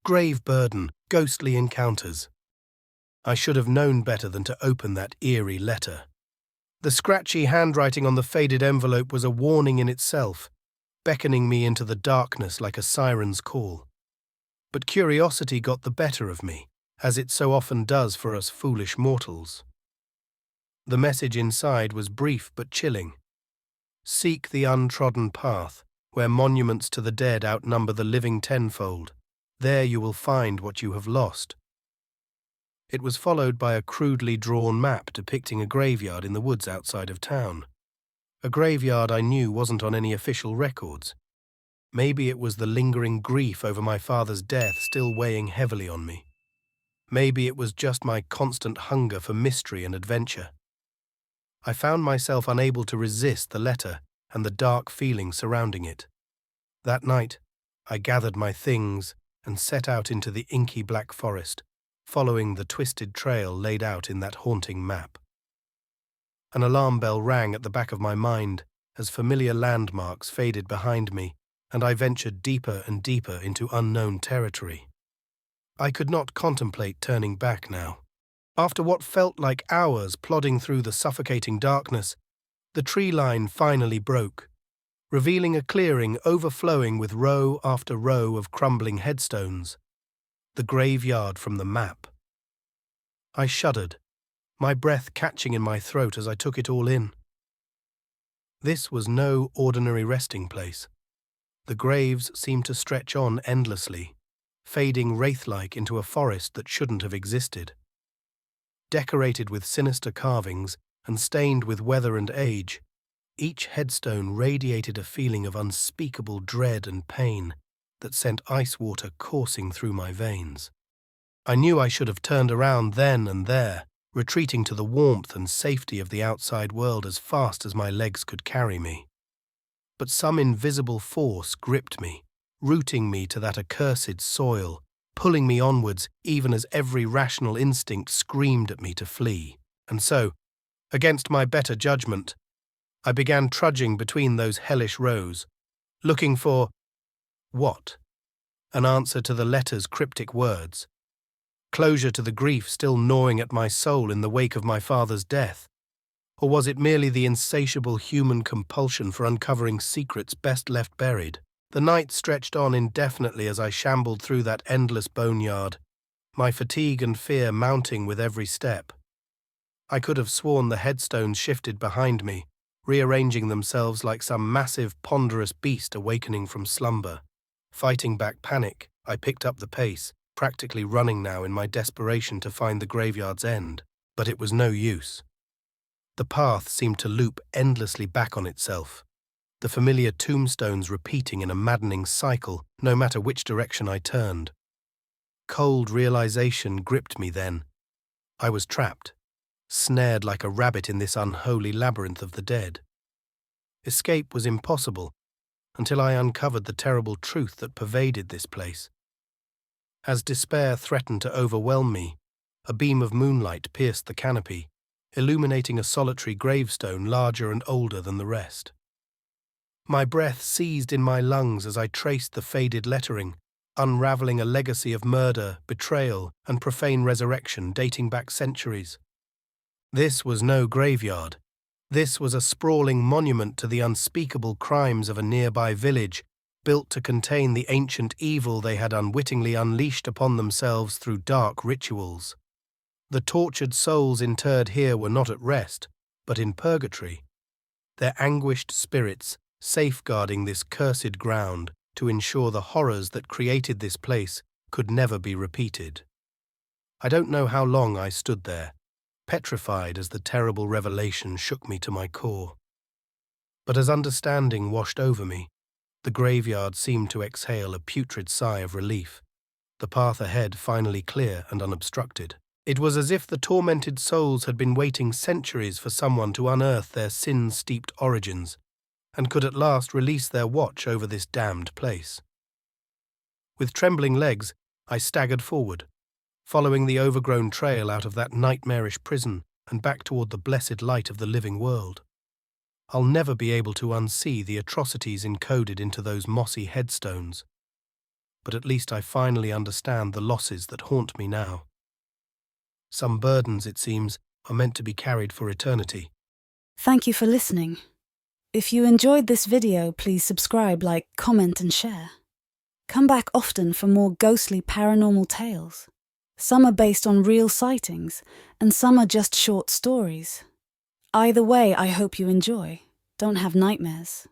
grave burden, ghostly encounters. I should have known better than to open that eerie letter. The scratchy handwriting on the faded envelope was a warning in itself, beckoning me into the darkness like a siren's call. But curiosity got the better of me, as it so often does for us foolish mortals. The message inside was brief but chilling. Seek the untrodden path, where monuments to the dead outnumber the living tenfold. There you will find what you have lost. It was followed by a crudely drawn map depicting a graveyard in the woods outside of town. A graveyard I knew wasn't on any official records. Maybe it was the lingering grief over my father's death still weighing heavily on me. Maybe it was just my constant hunger for mystery and adventure. I found myself unable to resist the letter and the dark feeling surrounding it. That night, I gathered my things and set out into the inky black forest, following the twisted trail laid out in that haunting map. An alarm bell rang at the back of my mind as familiar landmarks faded behind me, and I ventured deeper and deeper into unknown territory. I could not contemplate turning back now. After what felt like hours plodding through the suffocating darkness, the tree line finally broke, revealing a clearing overflowing with row after row of crumbling headstones. The graveyard from the map. I shuddered, my breath catching in my throat as I took it all in. This was no ordinary resting place. The graves seemed to stretch on endlessly, fading wraith-like into a forest that shouldn't have existed. Decorated with sinister carvings and stained with weather and age, each headstone radiated a feeling of unspeakable dread and pain that sent ice water coursing through my veins. I knew I should have turned around then and there, retreating to the warmth and safety of the outside world as fast as my legs could carry me. But some invisible force gripped me, rooting me to that accursed soil, pulling me onwards even as every rational instinct screamed at me to flee. And so, against my better judgment, I began trudging between those hellish rows, looking for what? An answer to the letter's cryptic words. Closure to the grief still gnawing at my soul in the wake of my father's death. Or was it merely the insatiable human compulsion for uncovering secrets best left buried? The night stretched on indefinitely as I shambled through that endless boneyard, my fatigue and fear mounting with every step. I could have sworn the headstones shifted behind me, rearranging themselves like some massive, ponderous beast awakening from slumber. Fighting back panic, I picked up the pace, practically running now in my desperation to find the graveyard's end. But it was no use. The path seemed to loop endlessly back on itself, the familiar tombstones repeating in a maddening cycle no matter which direction I turned. Cold realization gripped me then. I was trapped, snared like a rabbit in this unholy labyrinth of the dead. Escape was impossible until I uncovered the terrible truth that pervaded this place. As despair threatened to overwhelm me, a beam of moonlight pierced the canopy, illuminating a solitary gravestone larger and older than the rest. My breath seized in my lungs as I traced the faded lettering, unraveling a legacy of murder, betrayal, and profane resurrection dating back centuries. This was no graveyard. This was a sprawling monument to the unspeakable crimes of a nearby village, built to contain the ancient evil they had unwittingly unleashed upon themselves through dark rituals. The tortured souls interred here were not at rest, but in purgatory, their anguished spirits safeguarding this cursed ground to ensure the horrors that created this place could never be repeated. I don't know how long I stood there, petrified as the terrible revelation shook me to my core. But as understanding washed over me, the graveyard seemed to exhale a putrid sigh of relief, the path ahead finally clear and unobstructed. It was as if the tormented souls had been waiting centuries for someone to unearth their sin-steeped origins, and could at last release their watch over this damned place. With trembling legs, I staggered forward, following the overgrown trail out of that nightmarish prison and back toward the blessed light of the living world. I'll never be able to unsee the atrocities encoded into those mossy headstones. but at least I finally understand the losses that haunt me now. Some burdens, it seems, are meant to be carried for eternity. Thank you for listening. If you enjoyed this video, please subscribe, like, comment and share. Come back often for more ghostly paranormal tales. Some are based on real sightings, and some are just short stories. Either way, I hope you enjoy. Don't have nightmares.